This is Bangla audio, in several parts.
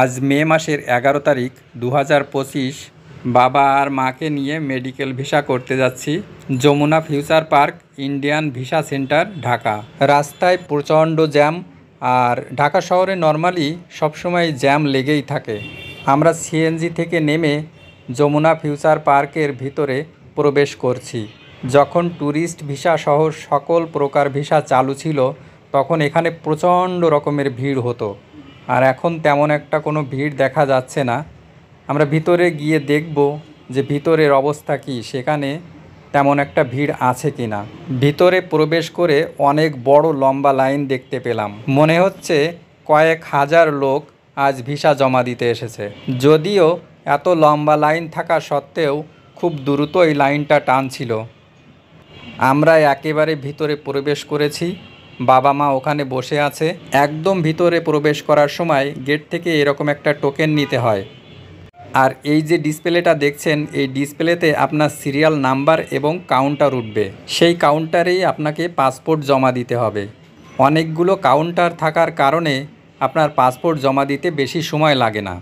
আজ মে মাসের 11 তারিখ 2025। বাবা আর মাকে নিয়ে মেডিকেল ভিসা করতে যাচ্ছি Jamuna future park Indian visa centre, Dhaka. রাস্তায় প্রচণ্ড জ্যাম, আর ঢাকা শহরে নর্মালি সবসময় জ্যাম লেগেই থাকে। আমরা সিএনজি থেকে নেমে যমুনা ফিউচার পার্কের ভিতরে প্রবেশ করছি। যখন ট্যুরিস্ট ভিসা সহ সকল প্রকার ভিসা চালু ছিল তখন এখানে প্রচণ্ড রকমের ভিড় হতো, আর এখন তেমন একটা কোনো ভিড় দেখা যাচ্ছে না। আমরা ভিতরে গিয়ে দেখব যে ভিতরের অবস্থা কী, সেখানে তেমন একটা ভিড় আছে কি না। ভিতরে প্রবেশ করে অনেক বড় লম্বা লাইন দেখতে পেলাম। মনে হচ্ছে কয়েক হাজার লোক আজ ভিসা জমা দিতে এসেছে। যদিও এত লম্বা লাইন থাকা সত্ত্বেও খুব দ্রুত এই লাইনটা টানছিল। আমরা একেবারে ভিতরে প্রবেশ করেছি, বাবা মা ওখানে বসে আছে। একদম ভিতরে প্রবেশ করার সময় গেট থেকে এরকম একটা টোকেন নিতে হয়, আর এই যে ডিসপ্লেটা দেখছেন এই ডিসপ্লেতে আপনার সিরিয়াল নাম্বার এবং কাউন্টার উঠবে। সেই কাউন্টারেই আপনাকে পাসপোর্ট জমা দিতে হবে। অনেকগুলো কাউন্টার থাকার কারণে আপনার পাসপোর্ট জমা দিতে বেশি সময় লাগে না।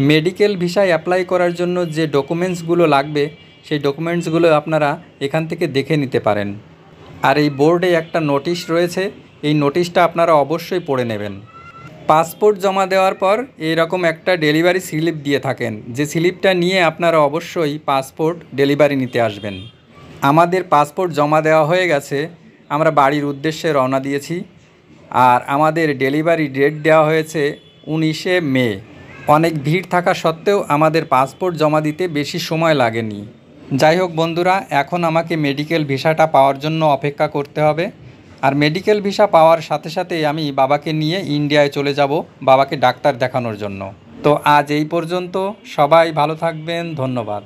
মেডিকেল ভিসায় অ্যাপ্লাই করার জন্য যে ডকুমেন্টসগুলো লাগবে সেই ডকুমেন্টসগুলো আপনারা এখান থেকে দেখে নিতে পারেন। আর এই বোর্ডে একটা নোটিশ রয়েছে, এই নোটিশটা আপনারা অবশ্যই পড়ে নেবেন। পাসপোর্ট জমা দেওয়ার পর এইরকম একটা ডেলিভারি স্লিপ দিয়ে থাকেন, যে স্লিপটা নিয়ে আপনারা অবশ্যই পাসপোর্ট ডেলিভারি নিতে আসবেন। আমাদের পাসপোর্ট জমা দেওয়া হয়ে গেছে, আমরা বাড়ির উদ্দেশ্যে রওনা দিয়েছি। আর আমাদের ডেলিভারি ডেট দেওয়া হয়েছে 19শে মে। অনেক ভিড় থাকা সত্ত্বেও আমাদের পাসপোর্ট জমা দিতে বেশি সময় লাগেনি। যাই হোক বন্ধুরা, এখন আমাকে মেডিকেল ভিসাটা পাওয়ার জন্য অপেক্ষা করতে হবে। আর মেডিকেল ভিসা পাওয়ার সাথে সাথেই আমি বাবাকে নিয়ে ইন্ডিয়ায় চলে যাব বাবাকে ডাক্তার দেখানোর জন্য। তো আজ এই পর্যন্ত, সবাই ভালো থাকবেন, ধন্যবাদ।